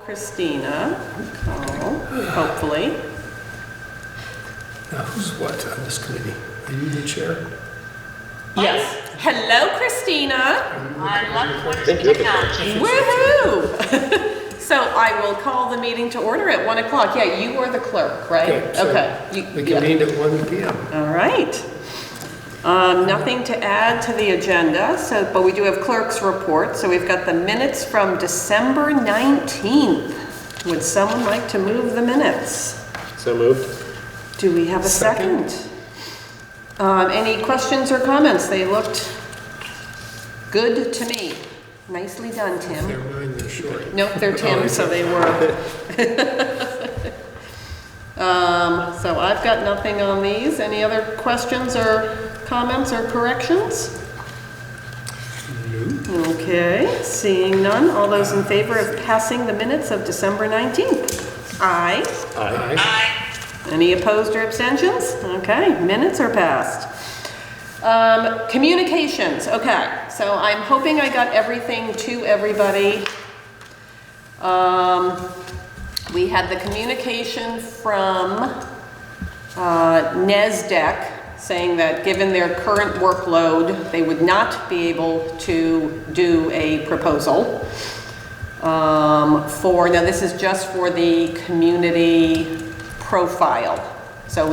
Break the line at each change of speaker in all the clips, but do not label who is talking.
Kristina, hopefully.
Now, who's what on this committee? Are you the chair?
Yes. Hello, Kristina.
I love technology.
Woohoo! So I will call the meeting to order at 1 o'clock. Yeah, you are the clerk, right?
Okay. We convened at 1 p.m.
All right. Nothing to add to the agenda, but we do have clerk's report. So we've got the minutes from December 19th. Would someone like to move the minutes?
So moved.
Do we have a second? Any questions or comments? They looked good to me. Nicely done, Tim.
They're mine, they're short.
Nope, they're Tim, so they were. So I've got nothing on these. Any other questions or comments or corrections?
No.
Okay, seeing none. All those in favor of passing the minutes of December 19th? Aye.
Aye.
Any opposed or abstentions? Okay, minutes are passed. Communications, okay. So I'm hoping I got everything to everybody. We had the communication from NASDAQ saying that given their current workload, they would not be able to do a proposal. Now this is just for the community profile. So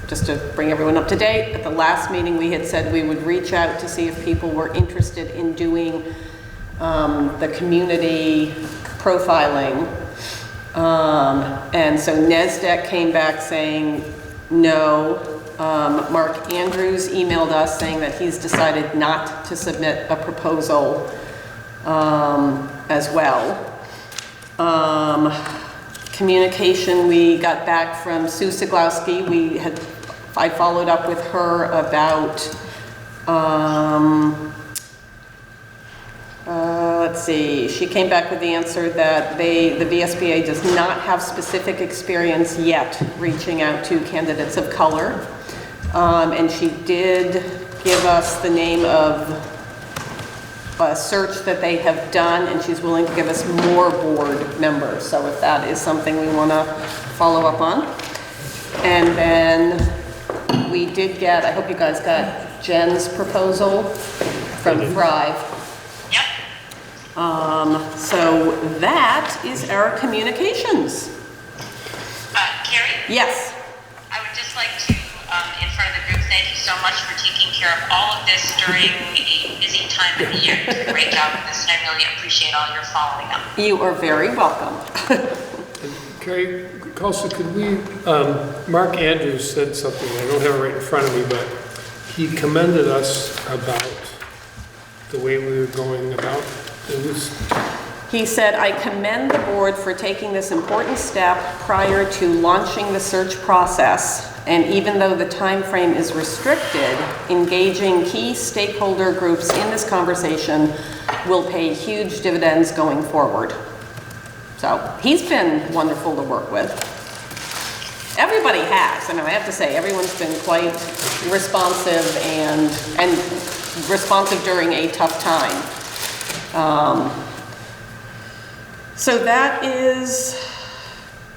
just to bring everyone up to date, at the last meeting we had said we would reach out to see if people were interested in doing the community profiling. And so NASDAQ came back saying no. Mark Andrews emailed us saying that he's decided not to submit a proposal as well. Communication we got back from Sue Siglowski. I followed up with her about, let's see, she came back with the answer that the VSBA does not have specific experience yet reaching out to candidates of color. And she did give us the name of a search that they have done, and she's willing to give us more board members. So if that is something we want to follow up on. And then we did get, I hope you guys got Jen's proposal from Thrive.
Yep.
So that is our communications.
Carrie?
Yes.
I would just like to, in front of the group, thank you so much for taking care of all of this during a busy time of the year. You did a great job with this, and I really appreciate all your following up.
You are very welcome.
Carrie, also, could we, Mark Andrews said something, I don't have it right in front of me, but he commended us about the way we were going about it.
He said, I commend the board for taking this important step prior to launching the search process. And even though the time frame is restricted, engaging key stakeholder groups in this conversation will pay huge dividends going forward. So he's been wonderful to work with. Everybody has, and I have to say, everyone's been quite responsive and responsive during a tough time. So that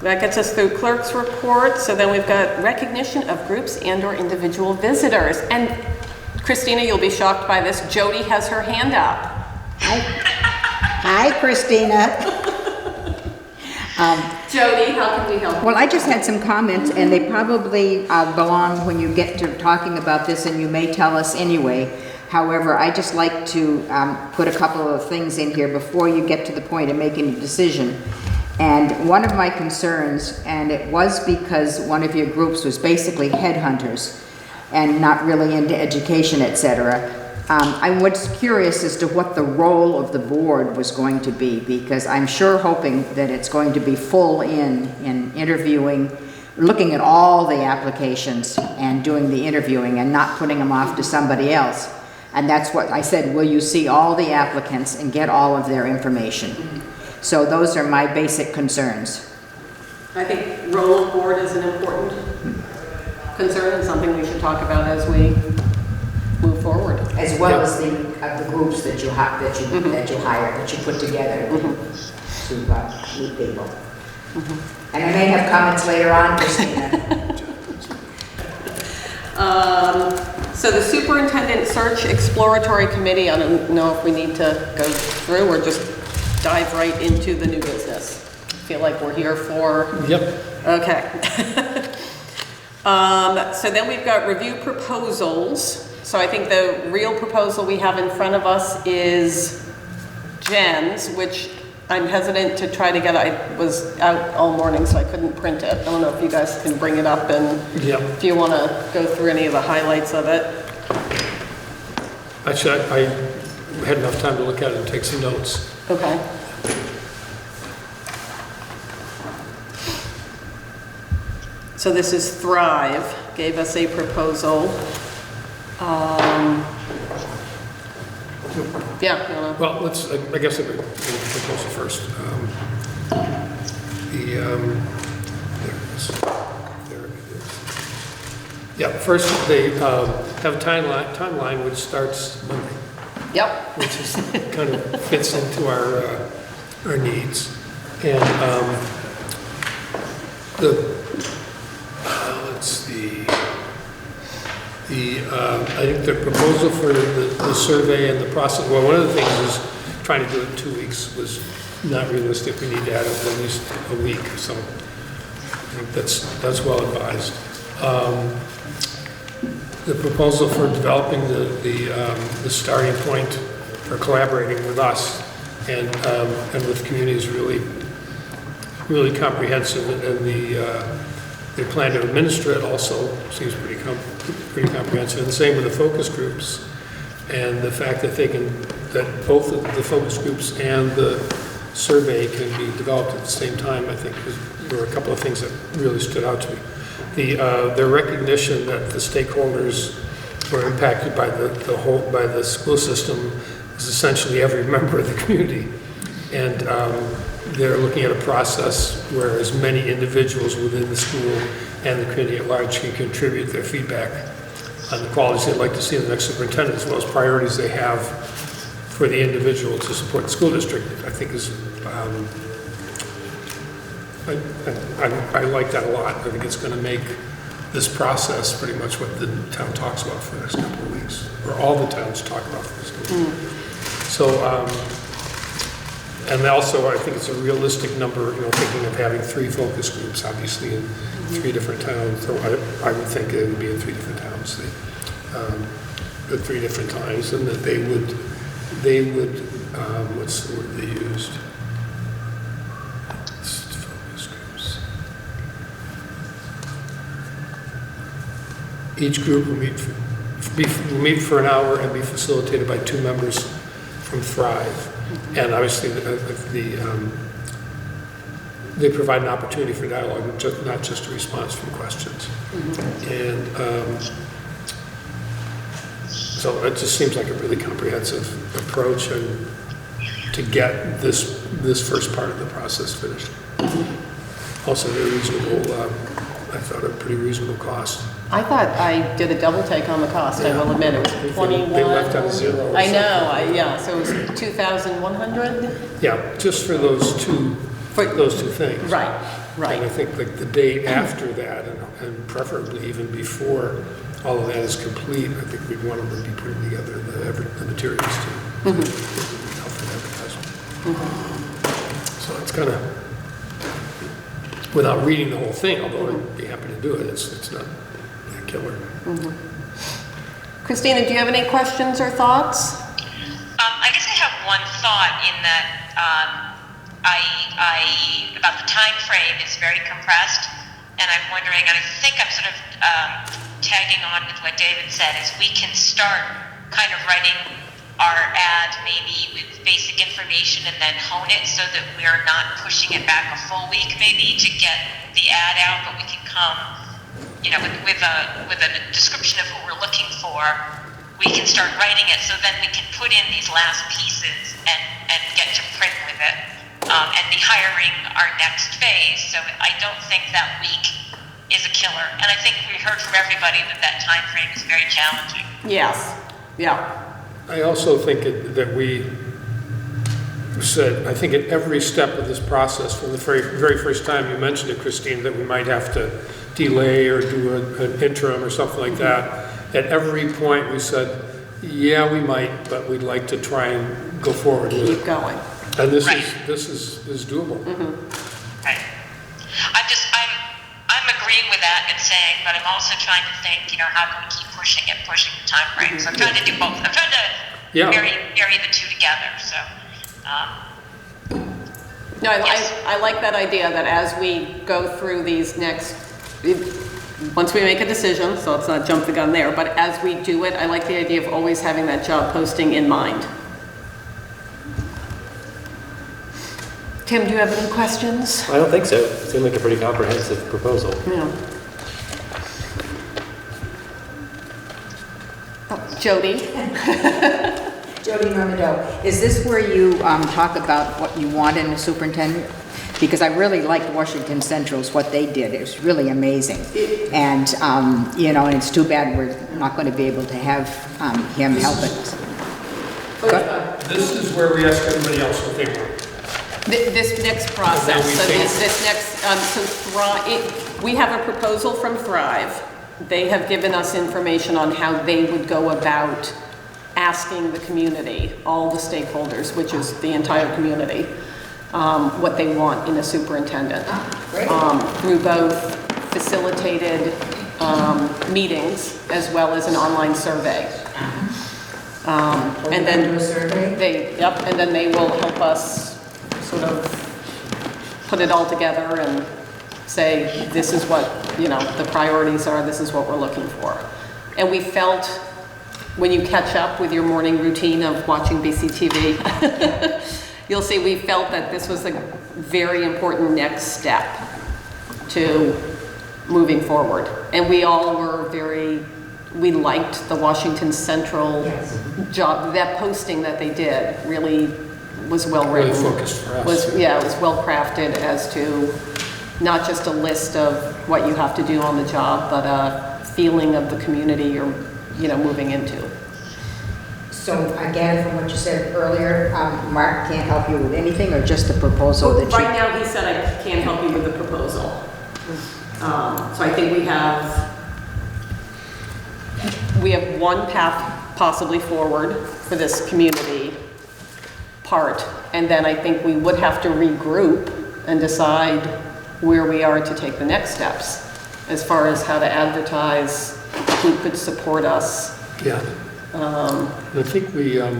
gets us through clerk's report. So then we've got recognition of groups and/or individual visitors. And Kristina, you'll be shocked by this. Jody has her hand up.
Hi, Kristina.
Jody, how can we help?
Well, I just had some comments, and they probably belong when you get to talking about this, and you may tell us anyway. However, I just like to put a couple of things in here before you get to the point of making a decision. And one of my concerns, and it was because one of your groups was basically headhunters and not really into education, etc. I was curious as to what the role of the board was going to be, because I'm sure hoping that it's going to be full in interviewing, looking at all the applications and doing the interviewing and not putting them off to somebody else. And that's what I said, will you see all the applicants and get all of their information? Mm-hmm. So those are my basic concerns.
I think role of board is an important concern and something we should talk about as we move forward.
As well as the groups that you hire, that you put together.
Mm-hmm.
to meet people. And I may have comments later on, Kristina.
So the Superintendent Search Exploratory Committee, I don't know if we need to go through or just dive right into the new business. Feel like we're here for...
Yep.
Okay. So then we've got review proposals. So I think the real proposal we have in front of us is Jen's, which I'm hesitant to try to get. I was out all morning, so I couldn't print it. I don't know if you guys can bring it up and if you want to go through any of the highlights of it.
Actually, I had enough time to look at it and take some notes.
Okay. So this is Thrive, gave us a proposal. Yeah, you wanna-
Well, I guess I'll proposal first. There it is. There it is. Yeah, first they have a timeline which starts Monday,
Yep.
which is kind of fits into our needs. And let's see. I think the proposal for the survey and the process, well, one of the things is trying to do it in 2 weeks was not realistic. We need to add at least a week, so I think that's well advised. The proposal for developing the starting point for collaborating with us and with communities really comprehensive, and they plan to administer it also seems pretty comprehensive. And the same with the focus groups, and the fact that that both the focus groups and the survey can be developed at the same time, I think there were a couple of things that really stood out to me. The recognition that the stakeholders were impacted by the school system is essentially every member of the community, and they're looking at a process where as many individuals within the school and the community at large can contribute their feedback on the qualities they'd like to see in the next superintendent, as well as priorities they have for the individual to support the school district. I think is, I like that a lot. I think it's going to make this process pretty much what the town talks about for the next couple of weeks, or all the towns talk about for this couple of weeks. So, and also, I think it's a realistic number, thinking of having 3 focus groups, obviously, in 3 different towns. So I would think it would be in 3 different towns at 3 different times, and that they would, what's the word they used? Focus groups. Each group will meet for an hour and be facilitated by 2 members from Thrive. And obviously, they provide an opportunity for dialogue, not just a response from questions. And so it just seems like a really comprehensive approach, and to get this first part of the process finished. Also, very reasonable. I thought a pretty reasonable cost.
I thought I did a double take on the cost, I will admit. It was 21.
They left out 0.
I know, yeah, so it was 2,100?
Yeah, just for those two things.
Right.
And I think like the day after that, and preferably even before all of that is complete, I think we'd want them to be putting together the materials to help for advertisement. So it's kind of, without reading the whole thing, although I'd be happy to do it, it's not a killer.
Kristina, do you have any questions or thoughts?
I guess I have one thought in that about the time frame is very compressed, and I'm wondering, and I think I'm sort of tagging on with what David said, is we can start kind of writing our ad maybe with basic information and then hone it so that we're not pushing it back a full week maybe to get the ad out, but we can come, with a description of what we're looking for. We can start writing it, so then we can put in these last pieces and get to print with it, and be hiring our next phase. So I don't think that week is a killer, and I think we heard from everybody that time frame is very challenging.
Yes, yeah.
I also think that we said, I think at every step of this process, from the very first time you mentioned it, Christine, that we might have to delay or do an interim or something like that, at every point we said, yeah, we might, but we'd like to try and go forward with it.
Keep going.
And this
Right.
is doable.
Right. I'm agreeing with that and saying, but I'm also trying to think, you know, how can we keep pushing the time frame? So I'm trying to do both. I'm trying to
Yeah.
marry the two together, so.
No,
Yes.
I like that idea that as we go through these once we make a decision, so let's not jump the gun there, but as we do it, I like the idea of always having that job posting in mind. Tim, do you have any questions?
I don't think so. It seemed like a pretty comprehensive proposal.
No. Oh, Jody?
Jody Normandeau, is this where you talk about what you want in a superintendent? Because I really liked Washington Central's, what they did. It was really amazing. And, you know, and it's too bad we're not going to be able to have him help us.
This is where we ask everybody else what they want.
This next process,
And then we
so
take-
this next, so we have a proposal from Thrive. They have given us information on how they would go about asking the community, all the stakeholders, which is the entire community, what they want in a superintendent.
Great.
Through both facilitated meetings as well as an online survey. And then
Do a survey?
and then they will help us sort of put it all together and say, this is what, you know, the priorities are, this is what we're looking for. And we felt, when you catch up with your morning routine of watching BCTV, you'll see we felt that this was a very important next step to moving forward. And we all were we liked the Washington Central job, that posting that they did really was well written.
Really focused for us.
It was well crafted as to not just a list of what you have to do on the job, but a feeling of the community you're, you know, moving into.
So again, from what you said earlier, Mark can't help you with anything or just the proposal that you...
Right now, he said I can't help you with the proposal. So I think we have one path possibly forward for this community part, and then I think we would have to regroup and decide where we are to take the next steps as far as how to advertise, who could support us.
Yeah. I think we had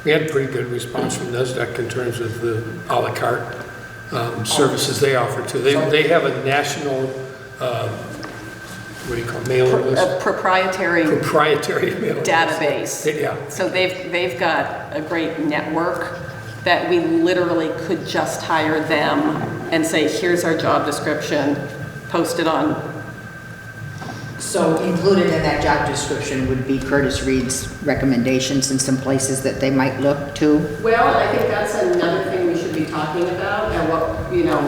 a pretty good response from NASDAQ in terms of the à la carte services they offer too. They have a national, what do you call it, mailing list?
A proprietary
Mailing list.
database.
Yeah.
So they've got a great network that we literally could just hire them and say, here's our job description, post it on.
So included in that job description would be Curtis Reed's recommendations and some places that they might look to?
Well, I think that's another thing we should be talking about, and what, you know,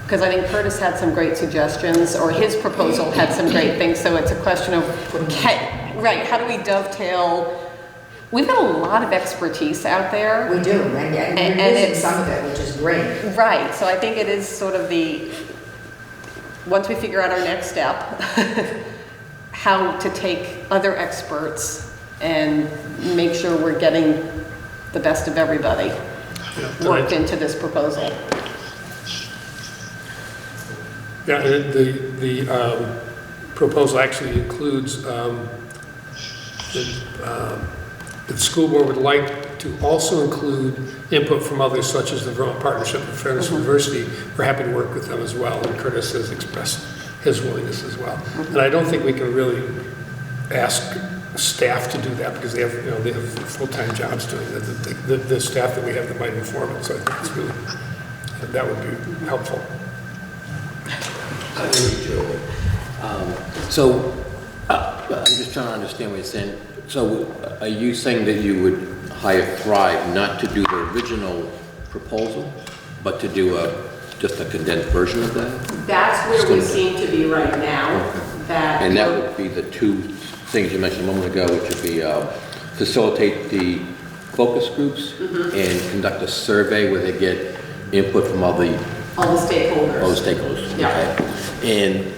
because I think Curtis had some great suggestions, or his proposal had some great things, so it's a question of, how do we dovetail? We've got a lot of expertise out there.
We do, and
And
we're using
it's-
some of it, which is great.
Right, so I think it is sort of once we figure out our next step, how to take other experts and make sure we're getting the best of everybody worked into this proposal.
Yeah, the proposal actually includes the school board would like to also include input from others such as the Vermont Partnership of Fairness University. We're happy to work with them as well, and Curtis has expressed his willingness as well. And I don't think we can really ask staff to do that because they have full-time jobs doing it. The staff that we have that might inform it, so I think it's really, that would be helpful.
I'm just trying to understand what you're saying. So are you saying that you would hire Thrive not to do the original proposal, but to do just a condensed version of that?
That's where we seem to be right now.
And that would be the two things you mentioned a moment ago, which would be facilitate the focus groups and conduct a survey where they get input from all the
All the stakeholders.
Yeah. Okay. And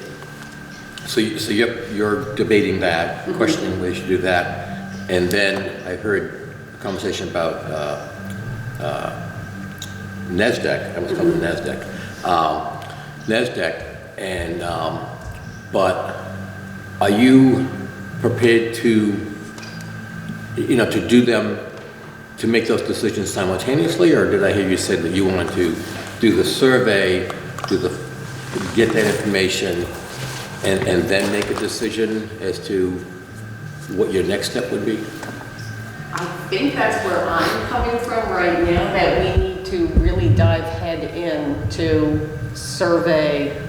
so you're debating that, questioning whether you should do that. And then I heard a conversation about NASDAQ, I was called NASDAQ. NASDAQ, and, but are you prepared to, to do them, to make those decisions simultaneously? Or did I hear you say that you want to do the survey, get that information, and then make a decision as to what your next step would be?
I think that's where I'm coming from right now, that we need to really dive head in to survey,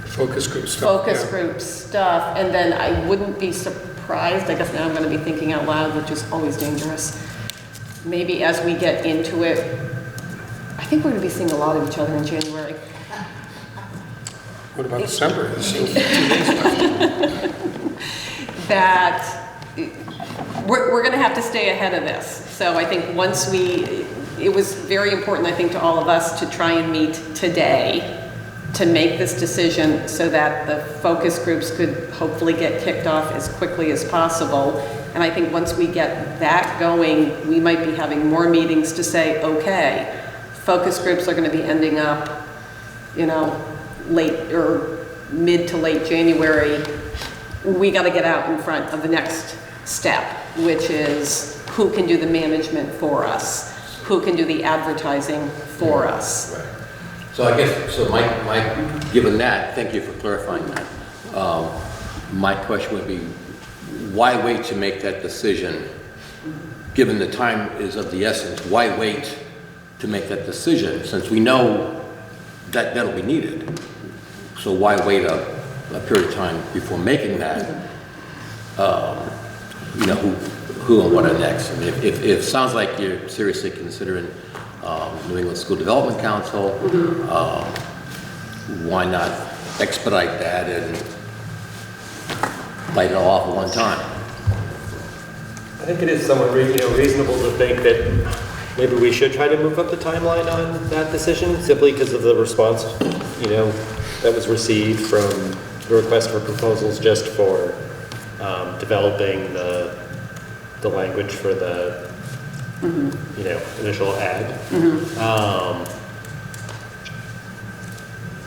Focus group stuff.
focus group stuff, and then I wouldn't be surprised, I guess now I'm gonna be thinking out loud, which is always dangerous. Maybe as we get into it, I think we're gonna be seeing a lot of each other in January.
What about December? There's still 2 days left.
That we're going to have to stay ahead of this. So I think it was very important, I think, to all of us to try and meet today to make this decision so that the focus groups could hopefully get kicked off as quickly as possible. And I think once we get that going, we might be having more meetings to say, okay, focus groups are going to be ending up, late or mid to late January. We got to get out in front of the next step, which is who can do the management for us, who can do the advertising for us.
Right. So I guess, given that, thank you for clarifying that. My question would be, why wait to make that decision? Given the time is of the essence, why wait to make that decision, since we know that that'll be needed? So why wait a period of time before making that? Who and what are next? I mean, if it sounds like you're seriously considering New England School Development Council, why not expedite that and bite it all off at one time?
I think it is somewhat reasonable to think that maybe we should try to move up the timeline on that decision, simply because of the response, that was received from the request for proposals just for developing the language for the initial ad.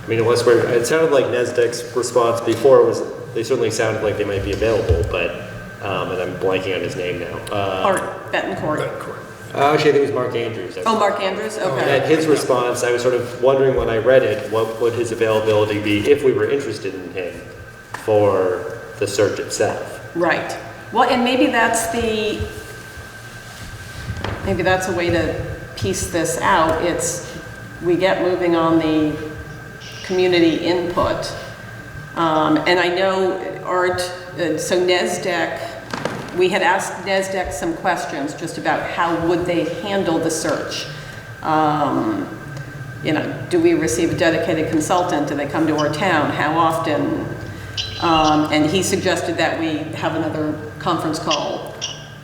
It sounded like NASDAQ's response before they certainly sounded like they might be available, but and I'm blanking on his name now.
Art Betancourt.
Actually, I think it was Mark Andrews.
Oh, Mark Andrews? Okay.
And his response, I was sort of wondering when I read it, what would his availability be if we were interested in him for the search itself?
Right. Well, and maybe that's a way to piece this out. We get moving on the community input. And I know Art, so NASDAQ, we had asked NASDAQ some questions just about how would they handle the search. Do we receive a dedicated consultant? Do they come to our town? How often? And he suggested that we have another conference call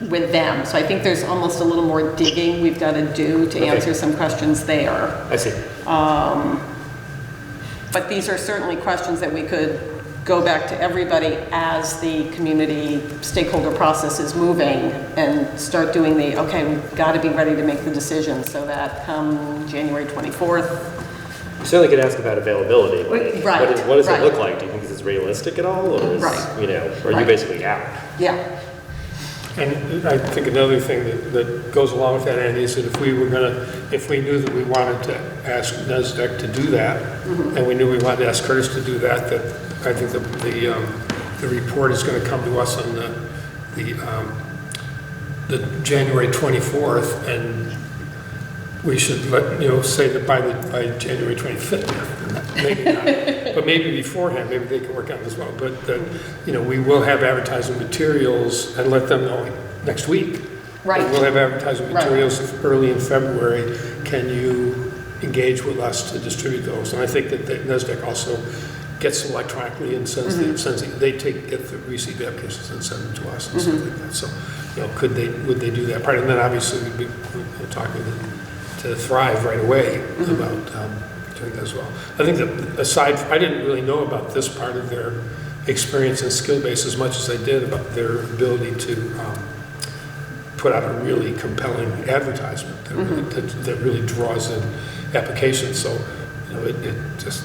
with them. So I think there's almost a little more digging we've got to do to answer some questions there.
I see.
But these are certainly questions that we could go back to everybody as the community stakeholder process is moving and start doing we've got to be ready to make the decision so that come January 24th.
You certainly could ask about availability.
Right.
What does it look like? Do you think this is realistic at all? Or is, are you basically out?
Yeah.
And I think another thing that goes along with that, Andy, is that if we knew that we wanted to ask NASDAQ to do that, and we knew we wanted to ask Curtis to do that, that I think the report is going to come to us on the January 24th, and we should say that by January 25th, maybe not, but maybe beforehand, maybe they can work on it as well. But we will have advertising materials and let them know next week.
Right.
We'll have advertising materials early in February. Can you engage with us to distribute those? And I think that NASDAQ also gets electronically and sends get the receipt applications and send them to us and stuff like that. So, would they do that part? And then obviously we're talking to Thrive right away about doing that as well. I think that I didn't really know about this part of their experience and skill base as much as I did about their ability to put out a really compelling advertisement that really draws in applications. So, it just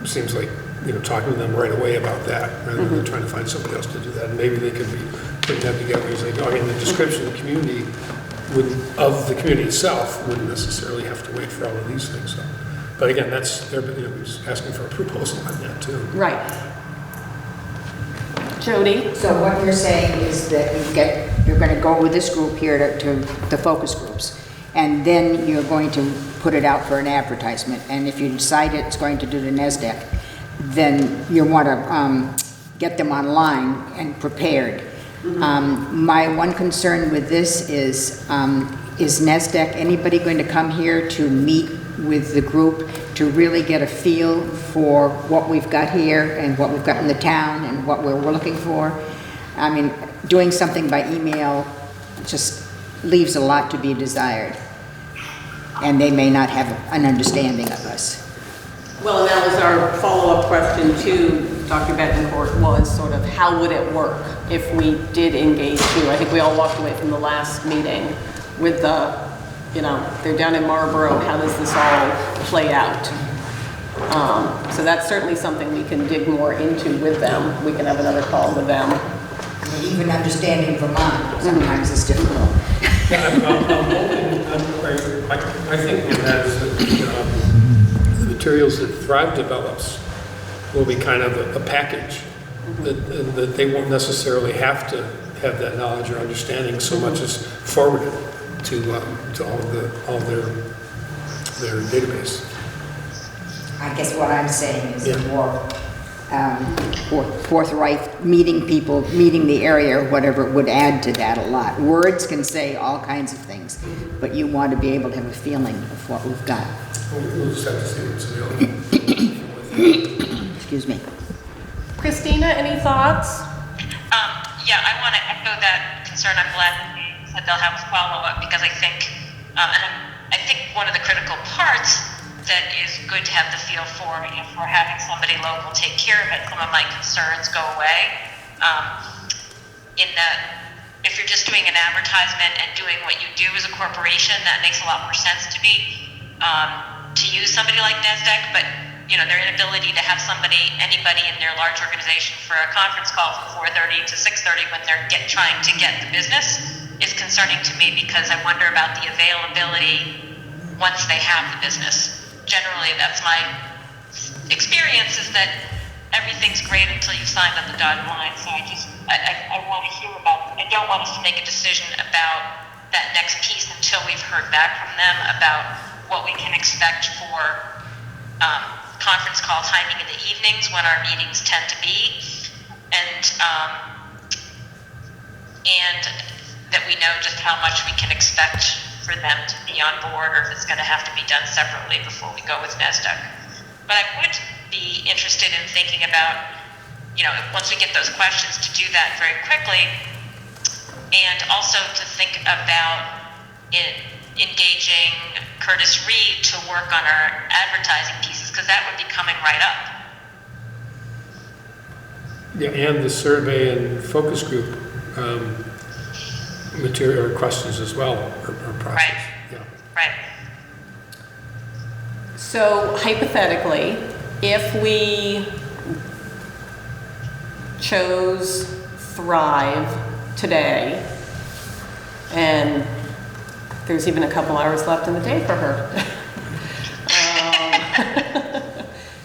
seems like, talking to them right away about that rather than trying to find somebody else to do that. And maybe they could be putting that together. He's like, the description of the community itself wouldn't necessarily have to wait for all of these things. So, but again, that's he's asking for a proposal on that too.
Right. Jody?
So what you're saying is that you're going to go with this group here to the focus groups, and then you're going to put it out for an advertisement. And if you decide it's going to do the NASDAQ, then you want to get them online and prepared. My one concern with this is NASDAQ, anybody going to come here to meet with the group to really get a feel for what we've got here and what we've got in the town and what we're looking for? I mean, doing something by email just leaves a lot to be desired, and they may not have an understanding of us.
Well, and that was our follow-up question to Dr. Betancourt, was sort of how would it work if we did engage you? I think we all walked away from the last meeting with they're down in Marlboro, how does this all play out? So that's certainly something we can dig more into with them. We can have another call with them.
Even understanding Vermont sometimes is difficult.
Yeah, I think that is the materials that Thrive develops will be kind of a package that they won't necessarily have to have that knowledge or understanding so much as forwarded to all their database.
I guess what I'm saying is more forthright, meeting people, meeting the area, or whatever would add to that a lot. Words can say all kinds of things, but you want to be able to have a feeling of what we've got.
We'll just have to see what's available.
Excuse me.
Kristina, any thoughts?
Yeah, I want to echo that concern. I'm glad that they'll have a follow-up, because I think, I think one of the critical parts that is good to have the feel for, if we're having somebody local take care of it, some of my concerns go away. In that, if you're just doing an advertisement and doing what you do as a corporation, that makes a lot more sense to me, to use somebody like NASDAQ, but their inability to have anybody in their large organization for a conference call from 4:30 to 6:30 when they're trying to get the business is concerning to me, because I wonder about the availability once they have the business. Generally, that's my experience, is that everything's great until you sign on the dotted line. So I want to hear about, I don't want us to make a decision about that next piece until we've heard back from them about what we can expect for conference call timing in the evenings when our meetings tend to be, and that we know just how much we can expect for them to be on board, or if it's going to have to be done separately before we go with NASDAQ. But I would be interested in thinking about, once we get those questions, to do that very quickly, and also to think about engaging Curtis Reed to work on our advertising pieces, because that would be coming right up.
Yeah, and the survey and focus group material or questions as well, or process.
Right.
Yeah.
Right.
So hypothetically, if we chose Thrive today, and there's even a couple hours left in the day for her.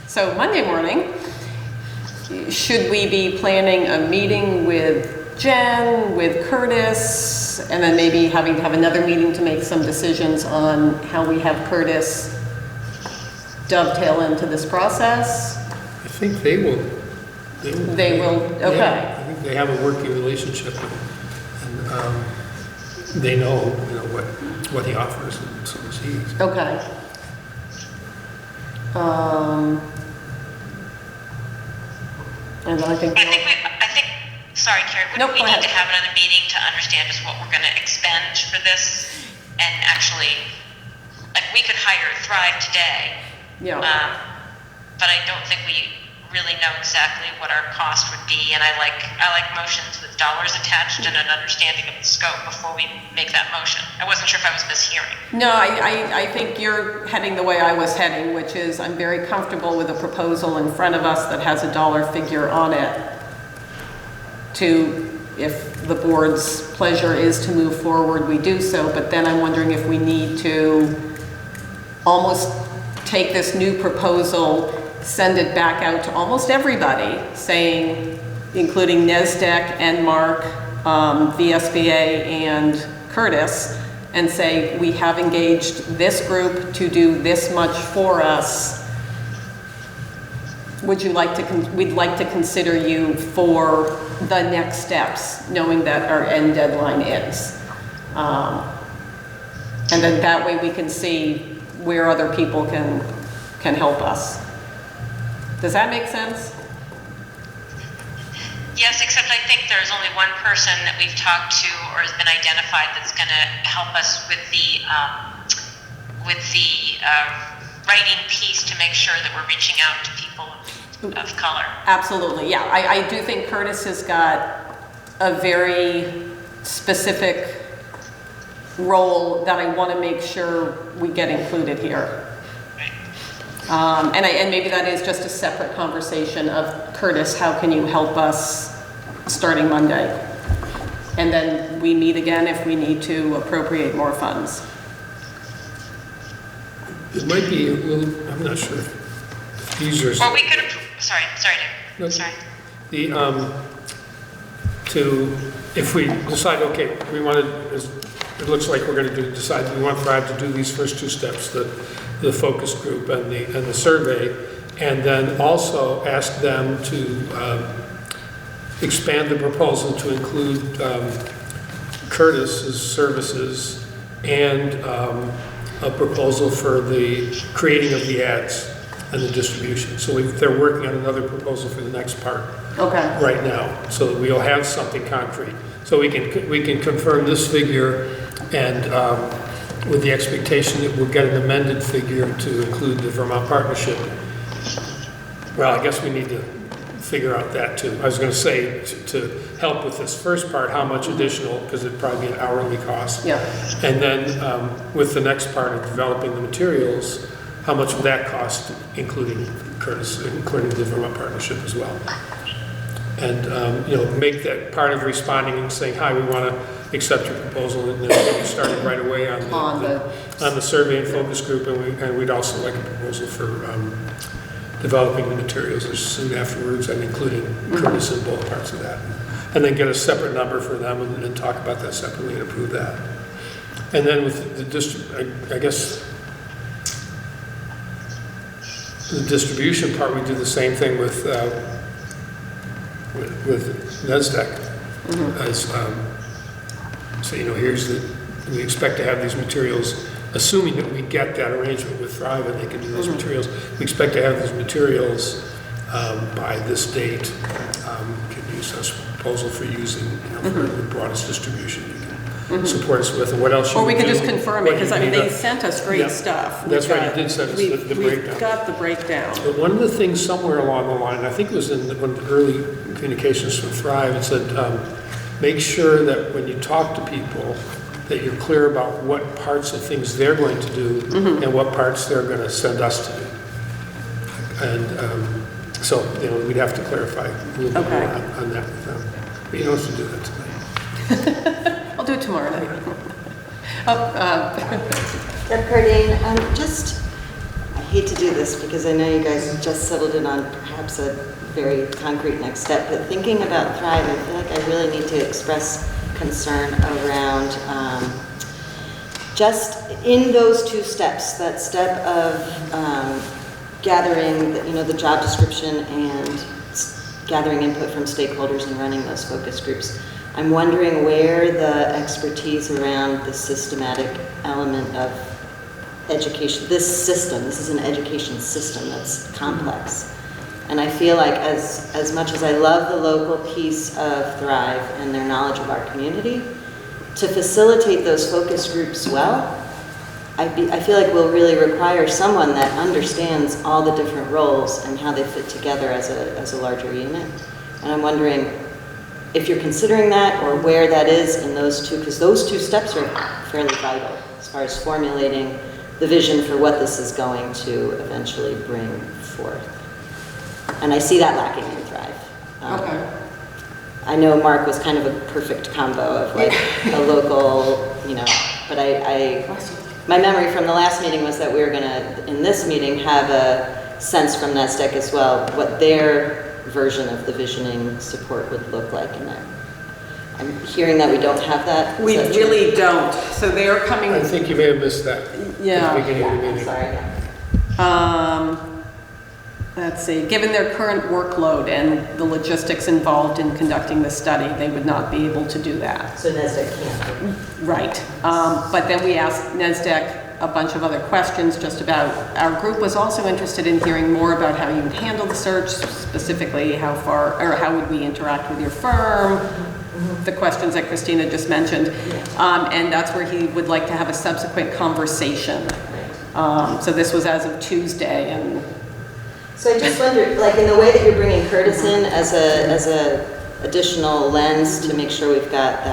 So Monday morning, should we be planning a meeting with Jen, with Curtis, and then maybe having to have another meeting to make some decisions on how we have Curtis dovetail into this process?
I think they will.
They will, okay.
Yeah, I think they have a working relationship, and they know, what he offers, and so does he.
Okay. And I think,
sorry, Carrie,
Nope,
we
go
need
ahead.
to have another meeting to understand just what we're going to expend for this, and actually, like, we could hire Thrive today,
yeah,
but I don't think we really know exactly what our cost would be, and I like motions with dollars attached and an understanding of the scope before we make that motion. I wasn't sure if I was mishearing.
no, I think you're heading the way I was heading, which is I'm very comfortable with a proposal in front of us that has a dollar figure on it to, if the board's pleasure is to move forward, we do so, but then I'm wondering if we need to almost take this new proposal, send it back out to almost everybody, saying, including NESDEC and Mark, VSBA and Curtis, and say, we have engaged this group to do this much for us. Would you like to, we'd like to consider you for the next steps, knowing that our end deadline is. And then that way we can see where other people can help us. Does that make sense?
Yes, except I think there's only one person that we've talked to or has been identified that's going to help us with the writing piece to make sure that we're reaching out to people of color.
Absolutely, yeah. I do think Curtis has got a very specific role that I want to make sure we get included here. And maybe that is just a separate conversation of, Curtis, how can you help us starting Monday? And then we meet again if we need to appropriate more funds.
It might be a little, I'm not sure if these are.
Well, we could, sorry, Dave.
No.
Sorry.
If we decide, okay, we want to, it looks like we're going to decide we want Thrive to do these first two steps, the focus group and the survey, and then also ask them to expand the proposal to include Curtis's services and a proposal for the creating of the ads and the distribution. So they're working on another proposal for the next part
Okay.
right now, so that we'll have something concrete. So we can confirm this figure, and with the expectation that we'll get an amended figure to include the Vermont Partnership. Well, I guess we need to figure out that too. I was going to say, to help with this first part, how much additional, because it'd probably be an hourly cost.
Yeah.
And then with the next part of developing the materials, how much would that cost, including Curtis, including the Vermont Partnership as well? And make that part of responding and saying, hi, we want to accept your proposal, and then get started right away on the survey and focus group, and we'd also like a proposal for developing the materials as soon afterwards, and including Curtis in both parts of that. And then get a separate number for them and talk about that separately and approve that. And then with the I guess the distribution part, we do the same thing with NESDEC. As so we expect to have these materials, assuming that we get that arrangement with Thrive and they can do those materials. We expect to have these materials by this date. Can use this proposal for using for the broadest distribution you can support us with, and what else you
Or we
would
could
do,
just confirm it,
what
because
you
I mean,
need
they
to-
sent us great
Yeah.
stuff.
That's right, you did send us the breakdown.
We've got the breakdown.
But one of the things somewhere along the line, I think it was in one of the early communications from Thrive, it said, make sure that when you talk to people, that you're clear about what parts of things they're going to do and what parts they're going to send us to do. And so, we'd have to clarify a little bit more on that with them. But you don't have to do that tonight.
I'll do it tomorrow night.
Deb Cardine, I hate to do this because I know you guys have just settled in on perhaps a very concrete next step, but thinking about Thrive, I feel like I really need to express concern around just in those two steps, that step of gathering the job description and gathering input from stakeholders and running those focus groups. I'm wondering where the expertise around the systematic element of education, this is an education system that's complex. And I feel like as much as I love the local piece of Thrive and their knowledge of our community, to facilitate those focus groups well, I feel like we'll really require someone that understands all the different roles and how they fit together as a larger unit. And I'm wondering if you're considering that or where that is in those two, because those two steps are fairly vital as far as formulating the vision for what this is going to eventually bring forth. And I see that lacking in Thrive.
Okay.
I know Mark was kind of a perfect combo of like a local, you know, but my memory from the last meeting was that we were gonna, in this meeting, have a sense from NESDEC as well, what their version of the visioning support would look like in there. I'm hearing that we don't have that. Is
We
that true?
really don't. So they are coming.
I think you may have missed that
Yeah.
at the beginning of the
I'm
meeting.
sorry.
Let's see, given their current workload and the logistics involved in conducting the study, they would not be able to do that.
So NESDEC can't.
Right. But then we asked NESDEC a bunch of other questions just about, our group was also interested in hearing more about how you would handle the search, specifically how far, or how would we interact with your firm, the questions that Kristina just mentioned. And that's where he would like to have a subsequent conversation. So this was as of Tuesday, and
So I just wondered, like in the way that you're bringing Curtis in as a additional lens to make sure we've got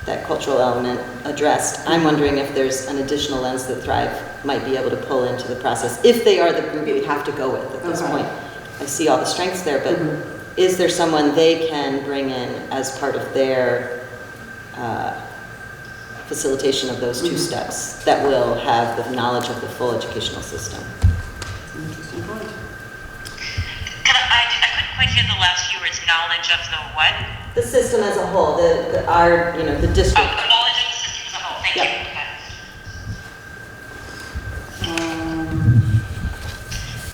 that cultural element addressed, I'm wondering if there's an additional lens that Thrive might be able to pull into the process, if they are the group we have to go with at this point. I see all the strengths there, but is there someone they can bring in as part of their facilitation of those two steps that will have the knowledge of the full educational system?
I couldn't quite hear the last few words, knowledge of the what?
The system as a whole, our, you know, the
Oh,
district.
knowledge of the system as a whole, thank you.
Yep.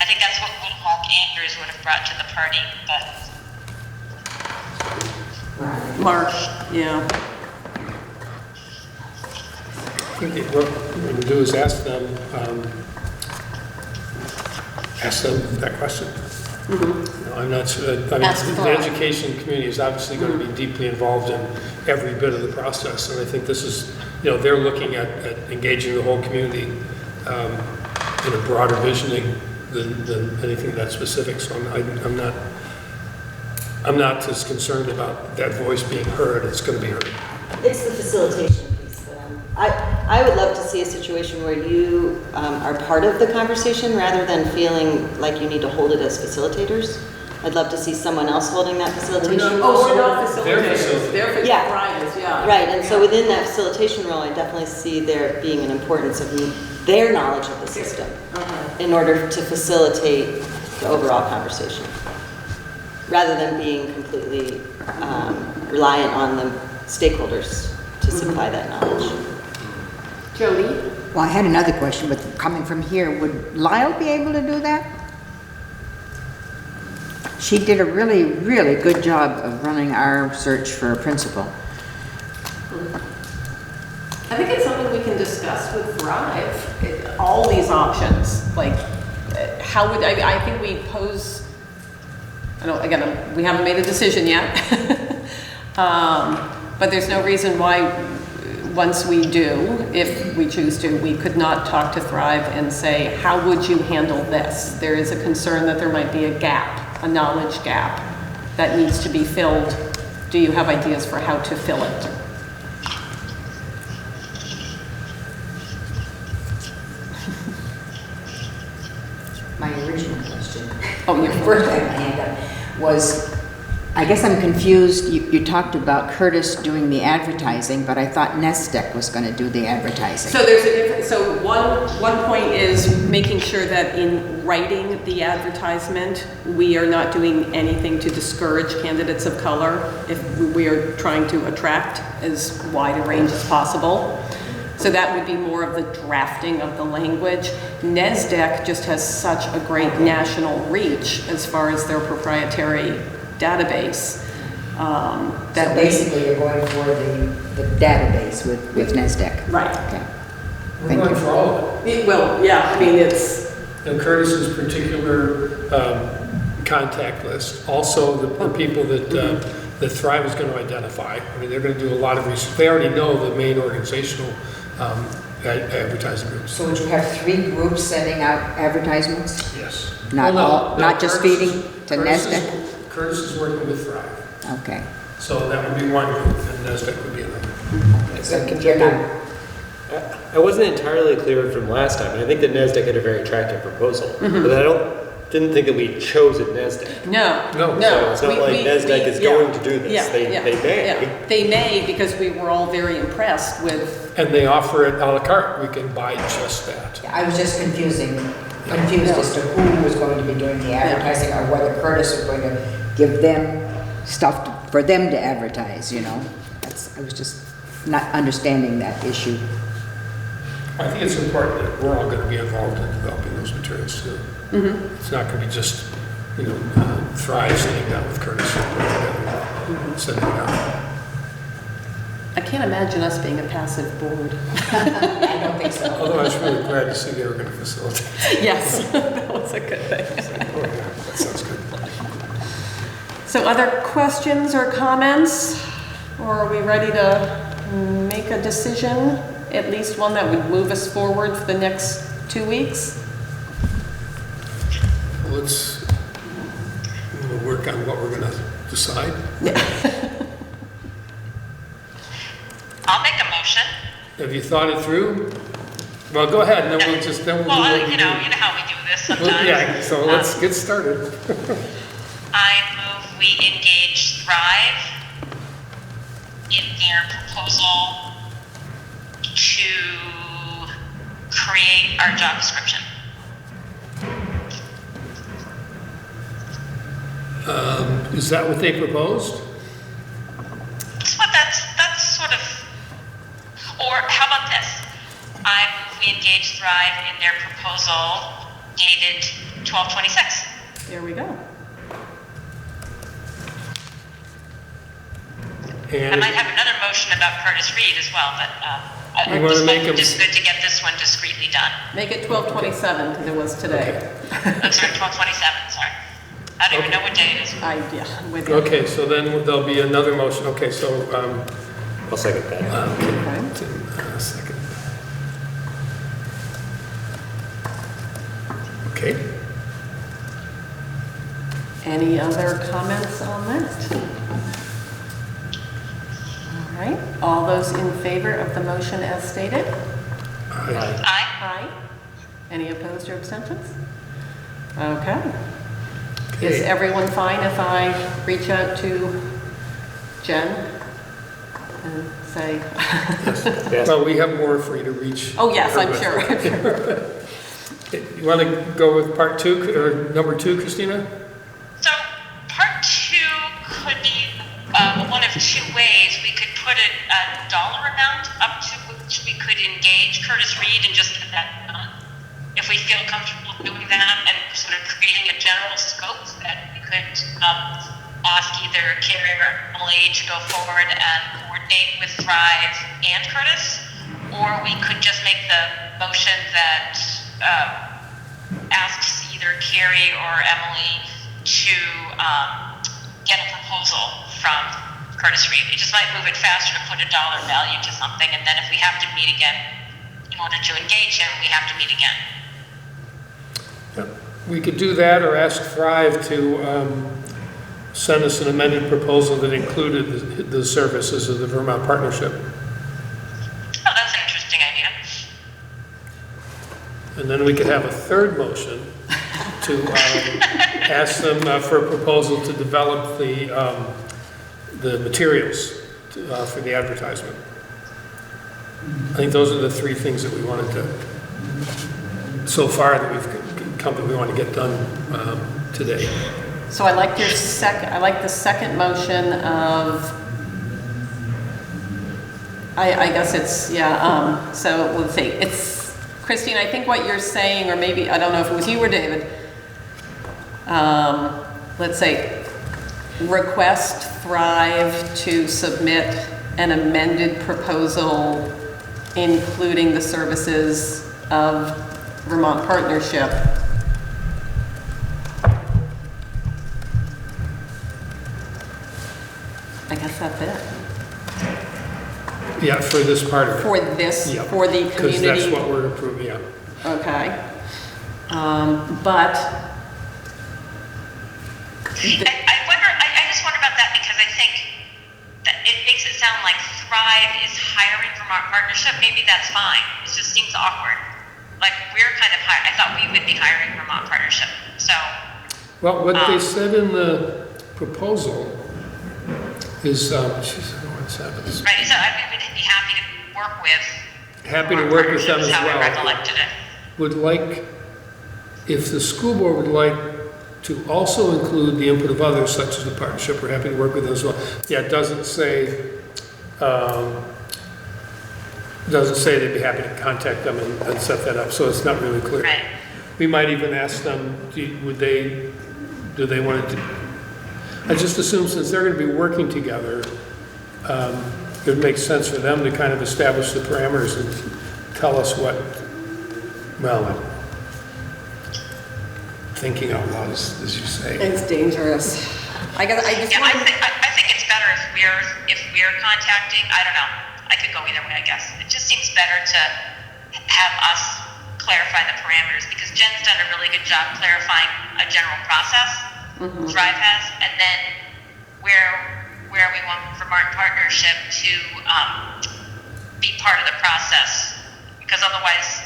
I think that's what Mark Andrews would have brought to the party, but
Mark, yeah.
I think what we can do is ask them that question. You know, I'm not sure, I mean,
Ask
the
Thrive.
education community is obviously going to be deeply involved in every bit of the process, and I think this is, you know, they're looking at engaging the whole community in a broader visioning than anything that specific, so I'm not as concerned about that voice being heard. It's going to be heard.
It's the facilitation piece that I would love to see a situation where you are part of the conversation rather than feeling like you need to hold it as facilitators. I'd love to see someone else holding that facilitation.
Oh, we're not
They're
facilitators. They're
Yeah.
Thrive, yeah.
Right, and so within that facilitation role, I definitely see there being an importance of their knowledge of the system in order to facilitate the overall conversation, rather than being completely reliant on the stakeholders to supply that knowledge.
Jody?
Well, I had another question, but coming from here, would Lyle be able to do that? She did a really, really good job of running our search for a principal.
I think it's something we can discuss with Thrive, all these options, like, how would, I think we pose, again, we haven't made a decision yet, but there's no reason why, once we do, if we choose to, we could not talk to Thrive and say, how would you handle this? There is a concern that there might be a gap, a knowledge gap that needs to be filled. Do you have ideas for how to fill it?
My original question.
Oh, your
First I had my hand up was, I guess I'm confused. You talked about Curtis doing the advertising, but I thought NESDEC was going to do the advertising.
So there's a different, so one point is making sure that in writing the advertisement, we are not doing anything to discourage candidates of color if we are trying to attract as wide a range as possible. So that would be more of the drafting of the language. NESDEC just has such a great national reach as far as their proprietary database.
So basically, you're going for the database with NESDEC.
Right.
Okay.
We're
Thank
going
you.
for all of it.
Well, yeah, I mean, it's,
And Curtis's particular contact list. Also, the people that Thrive is going to identify. I mean, they're going to do a lot of research. They already know the main organizational advertising groups.
So would you have 3 groups sending out advertisements?
Yes.
Not
Well,
all, not just
Curtis
feeding to NASDAQ?
Curtis is working with Thrive.
Okay.
So that would be one group, and NASDAQ would be another.
So
I can
you're
check
not-
I wasn't entirely clear from last time, and I think that NASDAQ had a very attractive proposal, but didn't think that we chose at NASDAQ.
No,
No.
no.
So it's not
We-
like
we-
NASDAQ is
yeah,
going to do this.
yeah,
They
yeah,
may.
yeah. They may, because we were all very impressed with,
And they offer it à la carte. We can buy just that.
I was just confused as to who was going to be doing the advertising or whether Curtis was going to give them stuff for them to advertise, you know? I was just not understanding that issue.
I think it's important that we're all going to be involved in developing those materials too. It's not going to be just, Thrive sitting down with Curtis and putting it together, sending it out.
I can't imagine us being a passive board.
I don't think so.
Although I was really glad to see they were going to facilitate.
Yes, that was a good thing.
Oh, yeah, that sounds good.
So other questions or comments? Or are we ready to make a decision? At least one that would move us forward for the next 2 weeks?
Let's work on what we're going to decide.
I'll make a motion.
Have you thought it through? Well, go ahead, and then we'll just, then we'll do
Well,
what we
you
do.
know how we do this
Well,
sometimes.
yeah, so let's get started.
I move we engage Thrive in their proposal to create our job description.
Is that what they proposed?
That's sort of, or how about this? I move we engage Thrive in their proposal dated 12/26.
There we go.
I
And
might have another motion about Curtis Reed as well, but
You wanna
this
make
might be
them-
just good to get this one discreetly done.
Make it 12/27, because it was today.
I'm sorry, 12/27, sorry. I don't even know what day it is.
Yeah, I'm with you.
Okay, so then there'll be another motion. Okay, so,
I'll second that.
Okay.
second. Okay.
Any other comments on that? All right, all those in favor of the motion as stated?
Aye.
Aye.
Aye. Any opposed or abstentions? Okay. Is
Okay.
everyone fine if I reach out to Jen and say,
Yes.
Well, we have more for you to reach.
oh, yes,
her
I'm
with.
sure.
You want to go with part 2, or number 2, Kristina?
So part 2 could be one of 2 ways. We could put a dollar amount up to which we could engage Curtis Reed and just get that done. If we feel comfortable doing that and sort of creating a general scope that we could ask either Carrie or Emily to go forward and coordinate with Thrive and Curtis, or we could just make the motion that asks either Carrie or Emily to get a proposal from Curtis Reed. It just might move it faster to put a dollar value to something, and then if we have to meet again in order to engage him, we have to meet again.
We could do that, or ask Thrive to send us an amended proposal that included the services of the Vermont Partnership.
Oh, that's an interesting idea.
And then we could have a third motion to ask them for a proposal to develop the materials for the advertisement. I think those are the 3 things that we wanted to, so far that we've come that we want to get done today.
So I like the second motion of, I guess it's, yeah, so let's see, it's, Christine, I think what you're saying, or maybe, I don't know if it was you or David, let's say, request Thrive to submit an amended proposal including the services of Vermont Partnership. guess that's it.
Yeah, for this part of it.
For this,
Yeah,
for the
because that's
community.
what we're approving, yeah.
Okay. But
I wonder, I just wonder about that because I think that it makes it sound like Thrive is hiring from our partnership. Maybe that's fine. It just seems awkward. Like we're kind of I thought we would be hiring Vermont Partnership. So,
Well, what they said in the proposal is, geez, I don't know what's happening.
right, so I mean, we'd be happy to work with.
Happy to
Vermont
work with them
Partnership is
as
how I
well.
recollected it.
Would like, if the school board would like to also include the input of others, such as the partnership, we're happy to work with them as well. Yeah, it doesn't say they'd be happy to contact them and set that up, so it's not really clear.
Right.
We might even ask them, do they want to do, I just assume since they're going to be working together, it would make sense for them to kind of establish the parameters and tell us what, well, thinking out loud, as you say.
it's dangerous. I just
Yeah,
want
I think it's better if we're contacting. I don't know. I could go either way, I guess. It just seems better to have us clarify the parameters because Jen's done a really good job clarifying a general process. Thrive has, and then where we want Vermont Partnership to be part of the process, because otherwise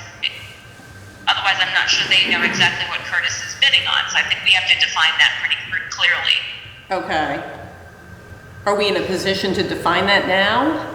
I'm not sure they know exactly what Curtis is bidding on. So I think we have to define that pretty clearly.
Okay. Are we in a position to define that now?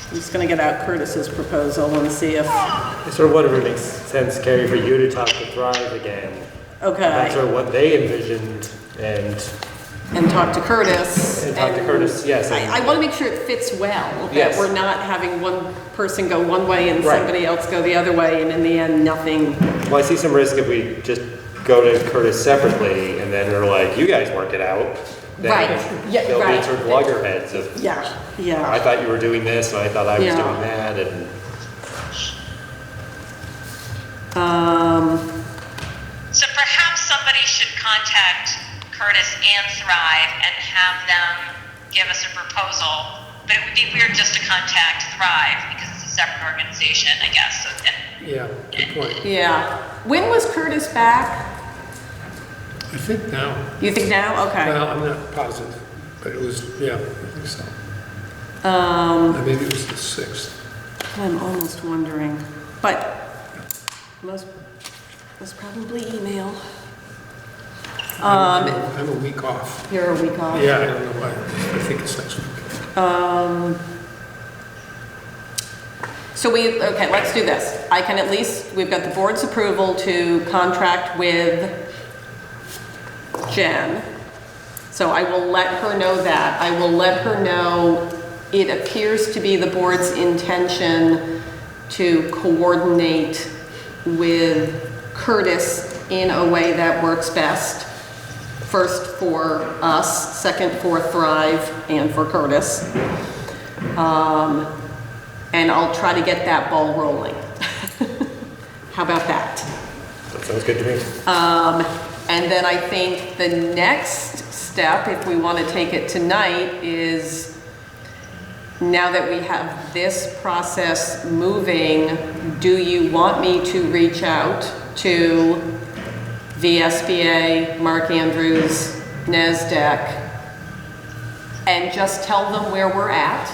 I'm just gonna get out Curtis's proposal and see if,
I sort of wonder if it makes sense, Carrie, for you to talk to Thrive again. That's
okay,
sort of what they envisioned
and talk to Curtis.
and talk to Curtis, yes. and-
I wanna make sure it fits well, that
Yes.
we're not having one person go one way and
Right.
somebody else go the other way, and in the end, nothing.
Well, I see some risk if we just go to Curtis separately and then we're like, you guys work it out. Then
Right. Yeah,
There'll
right.
be sort of loggerheads of,
Yeah,
I
yeah.
thought you were doing this and I thought I was
Yeah.
doing that and.
So perhaps somebody should contact Curtis and Thrive and have them give us a proposal. But it would be weird just to contact Thrive because it's a separate organization, I guess. So,
Yeah, good point.
Yeah. When was Curtis back?
I think now,
You think now? Okay.
well, I'm not positive, but it was, yeah, I think so. Maybe it was the 6th.
I'm almost wondering, but most probably email.
I'm a week off.
You're a week off.
Yeah, I don't know why. I think it's next week.
So okay, let's do this. I can at least, we've got the board's approval to contract with Jen. So I will let her know that. I will let her know it appears to be the board's intention to coordinate with Curtis in a way that works best. First for us, second for Thrive, and for Curtis. And I'll try to get that ball rolling. How about that?
That sounds good to me.
And then I think the next step, if we want to take it tonight, is now that we have this process moving, do you want me to reach out to VSBA, Mark Andrews, NASDAQ, and just tell them where we're at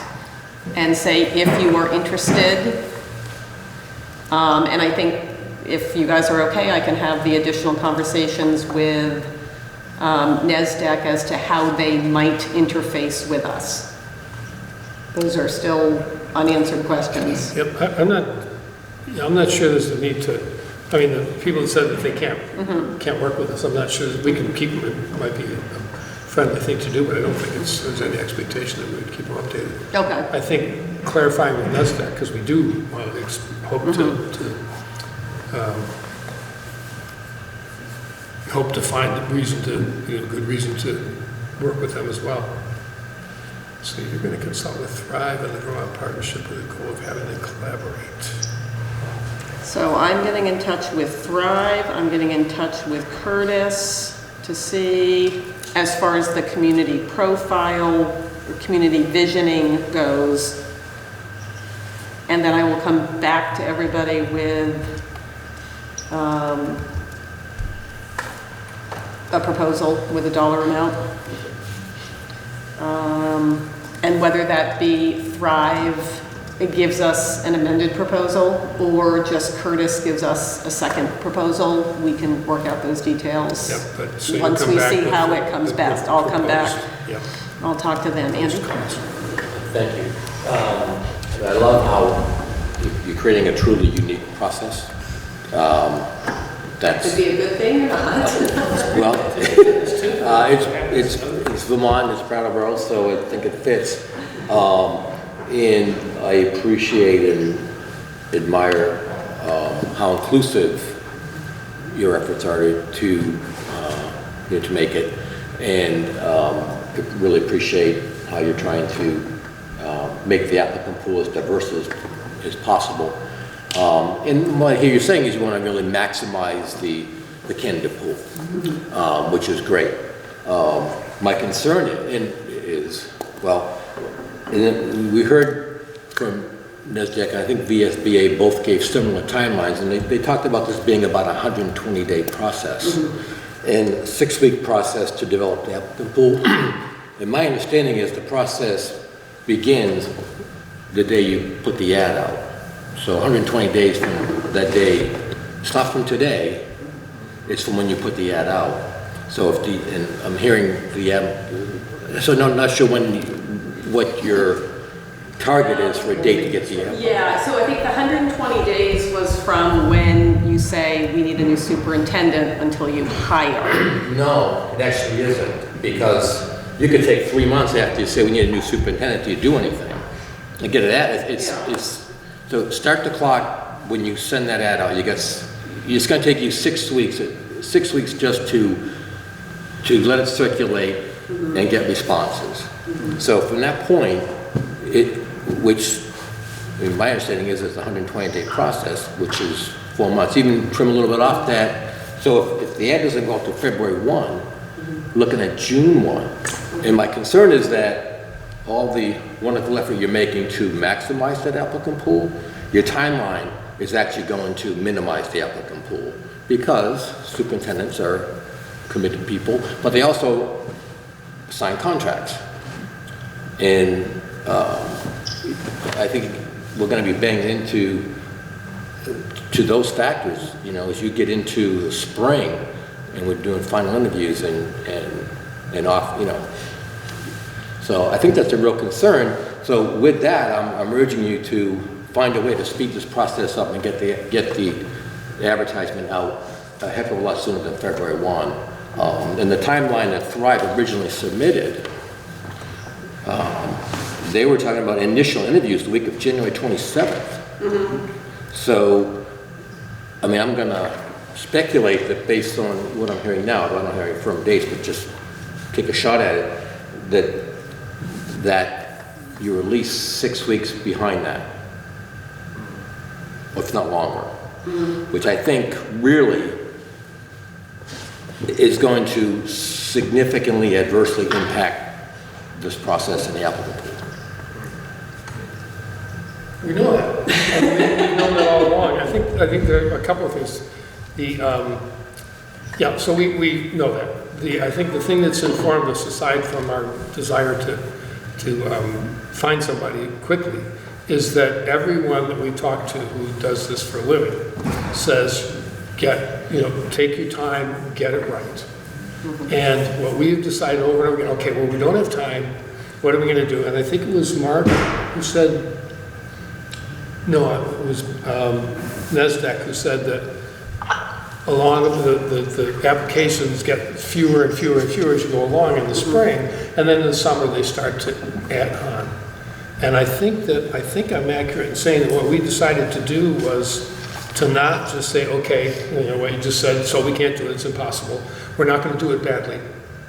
and say if you are interested? And I think if you guys are okay, I can have the additional conversations with NASDAQ as to how they might interface with us. Those are still unanswered questions.
Yep, I'm not sure there's a need to, I mean, the people that said that they can't work with us, I'm not sure that we can keep them. It might be a friendly thing to do, but I don't think there's any expectation that we would keep them updated.
Okay.
I think clarifying with NASDAQ, because we do want to hope to find a reason to, good reason to work with them as well. So you're going to consult with Thrive and the Vermont Partnership with the goal of having them collaborate.
So I'm getting in touch with Thrive, I'm getting in touch with Curtis to see, as far as the community profile, or community visioning goes. And then I will come back to everybody with a proposal with a dollar amount. And whether that be Thrive, it gives us an amended proposal, or just Curtis gives us a second proposal, we can work out those details.
Yep, but so you'll
Once
come
we
back
see
with
how
the-
it comes
the
best, I'll come back.
proposed. Yep.
I'll talk to them. Andy?
Thank you. I love how you're creating a truly unique process. That's,
Could be a good thing or not.
well, it's Vermont, it's Brattleboro, so I think it fits. And I appreciate and admire how inclusive your efforts are to make it, and really appreciate how you're trying to make the applicant pool as diverse as possible. And what I hear you saying is you want to really maximize the candidate pool, which is great. My concern is, well, and we heard from NESDEC, and I think VSBA both gave similar timelines, and they talked about this being about a 120-day process, and a 6-week process to develop the applicant pool. And my understanding is the process begins the day you put the ad out. So 120 days from that day, it's not from today, it's from when you put the ad out. So and I'm hearing the ad, so no, I'm not sure what your target is for a date to get the ad.
Yeah, so I think the 120 days was from when you say we need a new superintendent until you hire.
No, it actually isn't, because you could take 3 months after you say we need a new superintendent to do anything and get it out. So start the clock when you send that ad out. It's going to take you 6 weeks. 6 weeks just to let it circulate and get responses. So from that point, which my understanding is it's a 120-day process, which is 4 months. Even trim a little bit off that. So if the ad doesn't go out to February 1, looking at June 1. And my concern is that all the wonderful effort you're making to maximize that applicant pool, your timeline is actually going to minimize the applicant pool, because superintendents are committed people, but they also sign contracts. And I think we're going to be banged into those factors, as you get into the spring and we're doing final interviews and off, So I think that's a real concern. So with that, I'm urging you to find a way to speed this process up and get the advertisement out a heck of a lot sooner than February 1. And the timeline that Thrive originally submitted, they were talking about initial interviews the week of January 27th. So, I'm going to speculate that based on what I'm hearing now, I don't have any firm dates, but just take a shot at it, that you're at least 6 weeks behind that, if not longer, which I think really is going to significantly adversely impact this process in the applicant pool.
We know that. We've known that all along. I think there are a couple of things. So we know that. I think the thing that's informed us, aside from our desire to find somebody quickly, is that everyone that we talk to who does this for a living says, take your time, get it right. And what we've decided over and over again, okay, well, we don't have time, what are we going to do? And I think it was Mark who said, no, it was NESDEC who said that along the applications get fewer and fewer and fewer as you go along in the spring, and then in the summer they start to add on. And I think I'm accurate in saying that what we decided to do was to not just say, okay, what you just said, so we can't do it, it's impossible. We're not going to do it badly.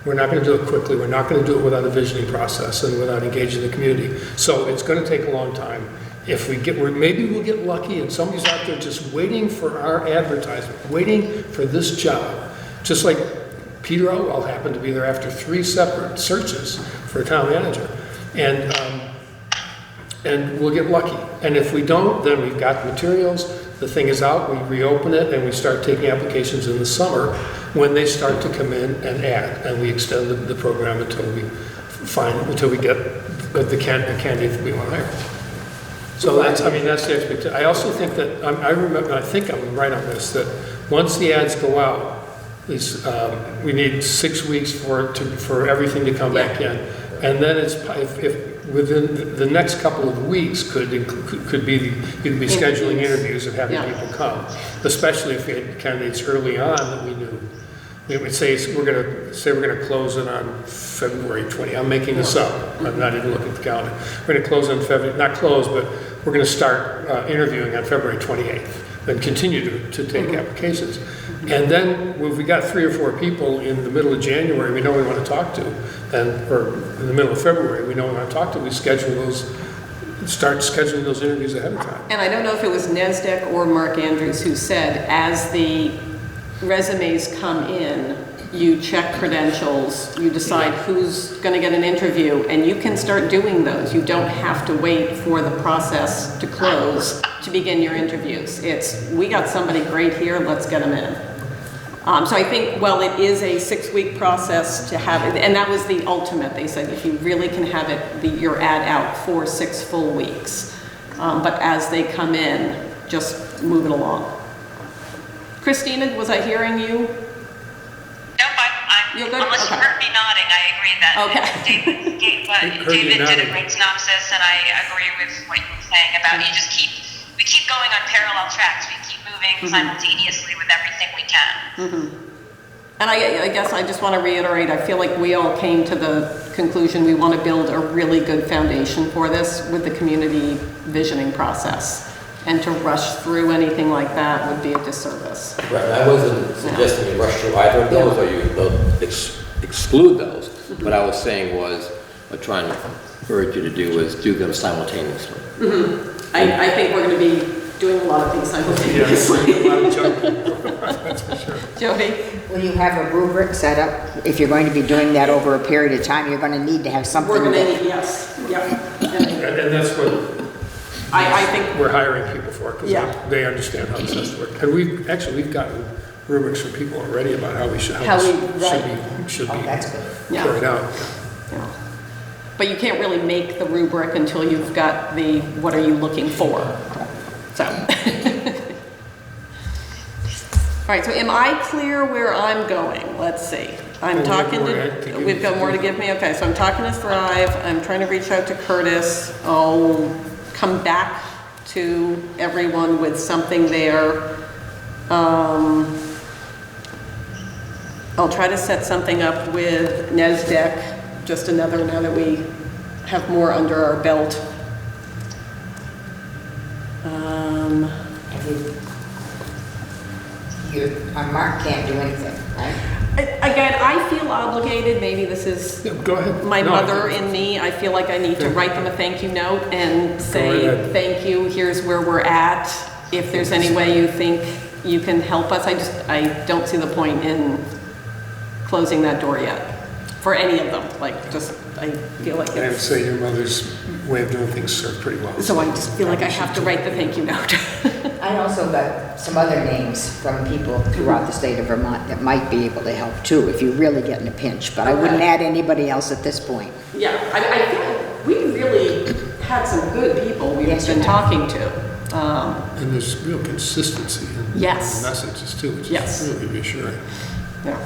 We're not going to do it quickly. We're not going to do it without a visioning process and without engaging the community. So it's going to take a long time. maybe we'll get lucky and somebody's out there just waiting for our advertisement, waiting for this job. Just like Peter Otwell happened to be there after 3 separate searches for a town manager. And we'll get lucky. And if we don't, then we've got the materials, the thing is out, we reopen it, and we start taking applications in the summer when they start to come in and add. And we extend the program until we get the candidate that we want to hire. So that's the expectation. I also think that, I think I'm right on this, that once the ads go out, we need 6 weeks for everything to come back in. And then if within the next couple of weeks could be you'd be scheduling interviews and having people come, especially if we had candidates early on that we knew. We would say we're going to close it on February 20. I'm making this up. I'm not even looking at the calendar. We're going to close on not close, but we're going to start interviewing on February 28th, then continue to take applications. And then if we got 3 or 4 people in the middle of January we know we want to talk to, or in the middle of February we know we want to talk to, we start scheduling those interviews ahead of time.
And I don't know if it was NESDEC or Mark Andrews who said, as the resumes come in, you check credentials, you decide who's going to get an interview, and you can start doing those. You don't have to wait for the process to close to begin your interviews. We got somebody great here, let's get them in. So I think, well, it is a 6-week process to have it, and that was the ultimate. They said if you really can have your ad out for 6 full weeks. But as they come in, just move it along. Kristina, was I hearing you?
Nope,
You're good?
unless you
Okay.
heard me nodding, I agree that David did a great synopsis, and I agree with what you were saying about we keep going on parallel tracks. We keep moving simultaneously with everything we can.
And I guess I just want to reiterate, I feel like we all came to the conclusion we want to build a really good foundation for this with the community visioning process. And to rush through anything like that would be a disservice.
Right, I wasn't suggesting you rush through either of those, or you exclude those. What I was saying was, what I'm trying to urge you to do is do them simultaneously.
I think we're going to be doing a lot of things simultaneously.
A lot of junk. That's for sure.
Jody?
Will you have a rubric set up? If you're going to be doing that over a period of time, you're going to need to have something.
We're going to need, yes. Yep.
And that's what
I think
we're hiring people for, because they understand how this has to work. And we've gotten rubrics from people already about how this should be
that's good.
carried out.
Yeah. But you can't really make the rubric until you've got what are you looking for? So. All right, so am I clear where I'm going? Let's see. We've got more to give me? Okay, so I'm talking to Thrive. I'm trying to reach out to Curtis. I'll come back to everyone with something there. I'll try to set something up with NESDEC, just another, now that we have more under our belt.
Mark can't do anything, right?
Again, I feel obligated, maybe this is
Go ahead.
my mother in me. I feel like I need to write them a thank you note and say, thank you, here's where we're at. If there's any way you think you can help us, I don't see the point in closing that door yet for any of them. I feel like
I would say your mother's way of doing things served pretty well.
So I just feel like I have to write the thank you note.
I also got some other names from people throughout the state of Vermont that might be able to help too, if you really get in a pinch, but I wouldn't add anybody else at this point.
Yeah, I feel like we really had some good people we've been talking to.
And there's real consistency in the messages too, which is really reassuring.
Yeah.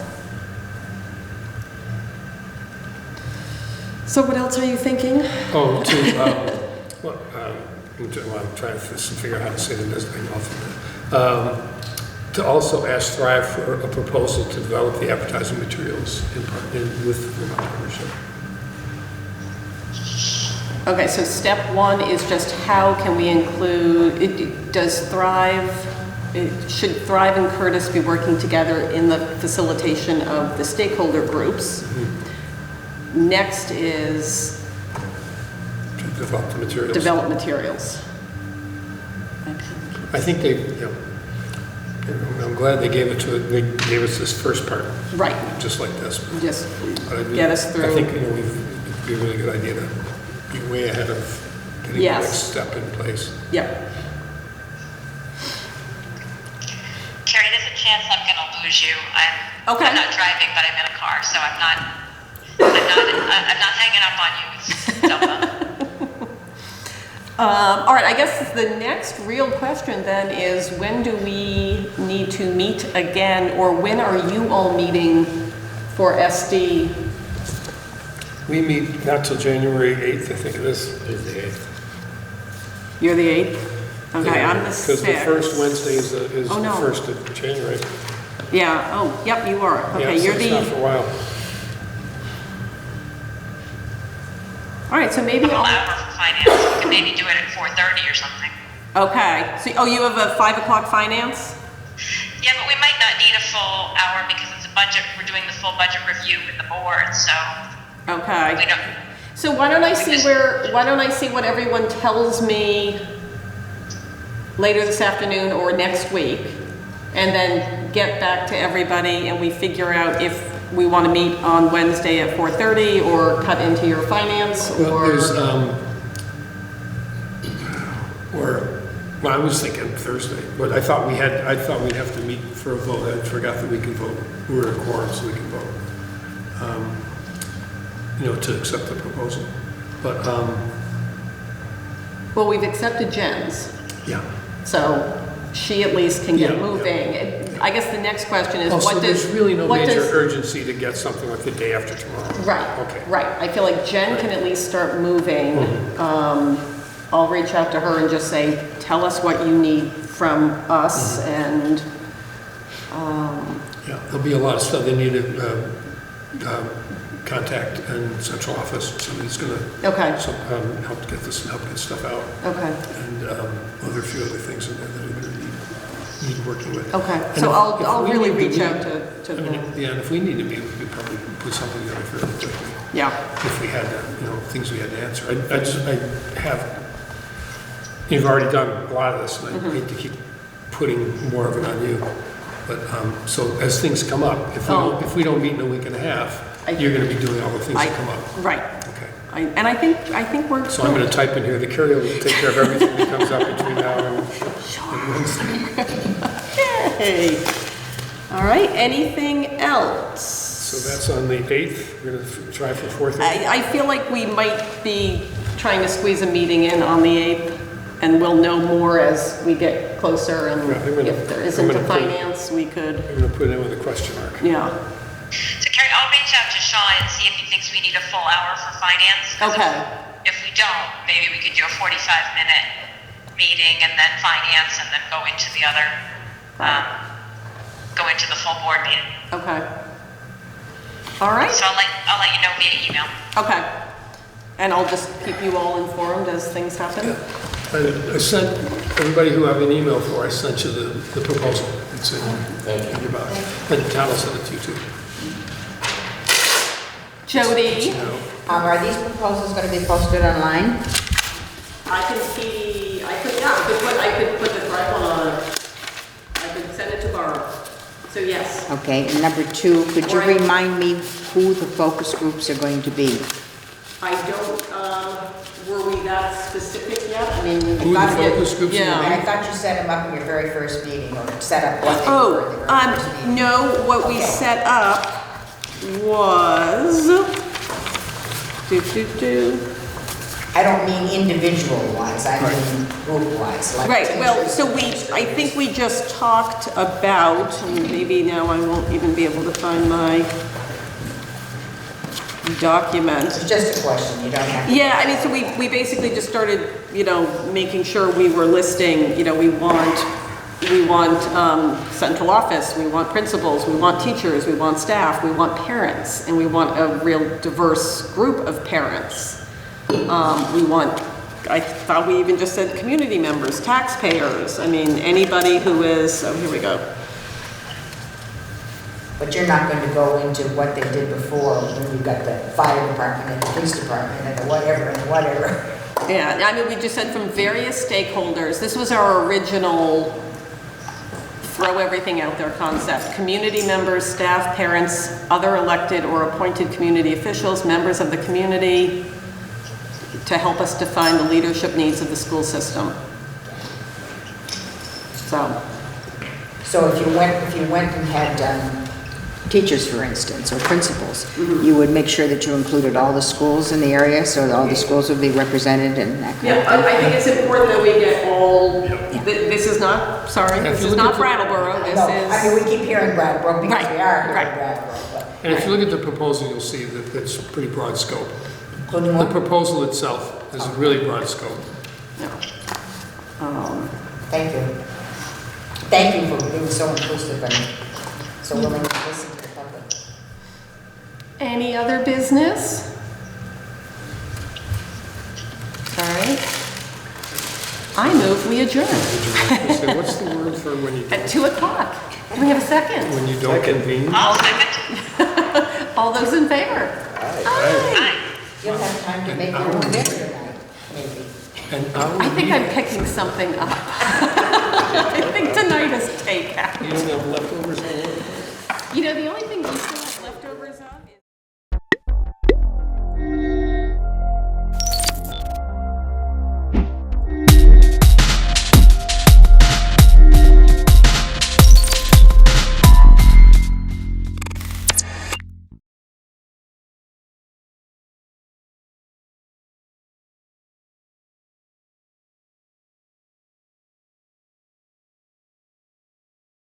So what else are you thinking?
I'm trying to figure out how to say the designated alternate. To also ask Thrive for a proposal to develop the advertising materials with Vermont Partnership.
Okay, so step 1 is just how can we include, should Thrive and Curtis be working together in the facilitation of the stakeholder groups?
Mm-hmm.
Next is
To develop the materials.
develop materials.
I think they, I'm glad they gave us this first part,
Right,
just like this.
just
But I
get us through.
I think, it'd be a really good idea to be way ahead of getting the
Yes.
next step in place.
Yep.
Carrie, there's a chance I'm going to lose you.
Okay.
I'm not driving, but I'm in a car, so I'm not hanging up on you.
All right, I guess the next real question then is, when do we need to meet again, or when are you all meeting for SD?
We meet not till January 8th, I think it is.
Is the 8th.
You're the 8th? Okay, I'm the 6th.
Because the first Wednesday is
Oh,
the
no.
1st of January.
Yeah, oh, yep, you are. Okay,
Yeah,
you're
so it's not for
the,
a while.
all right, so maybe
An
I'll,
hour for finance. We can maybe do it at 4:30 or something.
okay. So, oh, you have a 5 o'clock finance?
Yeah, but we might not need a full hour because it's a budget. We're doing the full budget review with the board, so we
Okay.
don't.
So why don't I see what everyone tells me later this afternoon or next week, and then get back to everybody and we figure out if we want to meet on Wednesday at 4:30 or cut into your finance
Well,
or...
there's, well, I was thinking Thursday, but I thought we'd have to meet for a vote. I forgot that we can vote. We're in a quorum, so we can vote. To accept the proposal. But,
Well, we've accepted Jen's,
yeah.
so she at least can get
Yeah,
moving. I guess the next question is,
Also,
what does...
there's really no
what
major
does-
urgency to get something like the day after tomorrow.
Right,
Okay.
right. I feel like Jen can at least start moving.
Mm-hmm.
I'll reach out to her and just say, tell us what you need from us,
Mm-hmm.
and,
Yeah, there'll be a lot of stuff. They need to contact and central office. Somebody's going to
okay,
help get stuff out.
okay,
And a few other things in there that are going to need working with.
okay.
And
So
if
I'll
we
really
need
reach
meet-
out to
I mean,
them.
yeah, and if we need to meet, we could probably put something together fairly quickly.
Yeah,
If we had, things we had to answer. You've already done a lot of this, and
Mm-hmm.
I hate to keep putting more of it on you. But, so as things come up, if we don't meet in a week and a half, you're going to be doing all the things that come up.
right.
Okay.
And I think we're...
So I'm going to type in here, the Carrie will take care of everything that comes up between now and Wednesday.
Hey. All right, anything else?
So that's on the 8th. We're going to try for 4:30.
I feel like we might be trying to squeeze a meeting in on the 8th, and we'll know more as we get closer, and
Yeah, I'm gonna-
if there
I'm
isn't
gonna
a
put-
finance, we could,
I'm going to put it in with a question mark.
yeah.
So Carrie, I'll reach out to Sean and see if he thinks we need a full hour for finance. 'Cause
Okay.
If we don't, maybe we could do a 45-minute meeting and then finance and then go into the other, go into the full board meeting.
Okay. All right,
So I'll let you know via email.
okay. And I'll just keep you all informed as things happen?
I sent, everybody who I have an email for, I sent you the proposal. It's in your box. And Tal sent it to you too.
Jody?
Are these proposals going to be posted online?
I could put the drive on, I could send it to Barb. So yes,
Okay, and number 2, could you
Or I-
remind me who the focus groups are going to be?
I don't, were we that specific yet? I mean,
Who the focus groups are gonna
yeah.
be?
thought you set them up in your very first meeting, or set up
No, what we
Okay.
set up was,
I don't mean individual-wise, I mean group-wise. like
right, well,
teachers
so
and
I
administrators.
think we just talked about, and maybe now I won't even be able to find my document.
It's just a question, you don't have to.
Yeah, I mean, so we basically just started, making sure we were listing, we want central office, we want principals, we want teachers, we want staff, we want parents, and we want a real diverse group of parents. I thought we even just said community members, taxpayers, I mean, anybody who is, oh, here we go.
But you're not going to go into what they did before, when you've got the fire department and the police department and the whatever and the whatever.
Yeah, I mean, we just said from various stakeholders. This was our original throw everything out there concept. Community members, staff, parents, other elected or appointed community officials, members of the community, to help us define the leadership needs of the school system.
So if you went and had teachers, for instance, or principals, you would make sure that you included all the schools in the area, so that all the schools would be represented and that kind
Yeah,
of thing?
I think it's important that we get all, this is not, sorry,
If
this
you
is
look
not
at the-
Brattleboro, this
No, I mean,
is,
we keep hearing Brattleboro because we are hearing
Right.
Brattleboro, but
And if you look at the proposal, you'll see that it's pretty broad scope.
including
The
what?
proposal itself is a really broad scope.
no.
Thank you. Thank you for being so inclusive and so willing to listen to the public.
Any other business? All right. I move we adjourn
So what's the word for when you
at
don't,
2 o'clock. Do we have a second?
when you don't convene?
I'll second.
All those in favor? Aye.
You'll have time to make your own dinner tonight, maybe.
And
I think I'm picking something up. I think tonight is takeout.
You don't have leftovers at work?
You know, the only thing we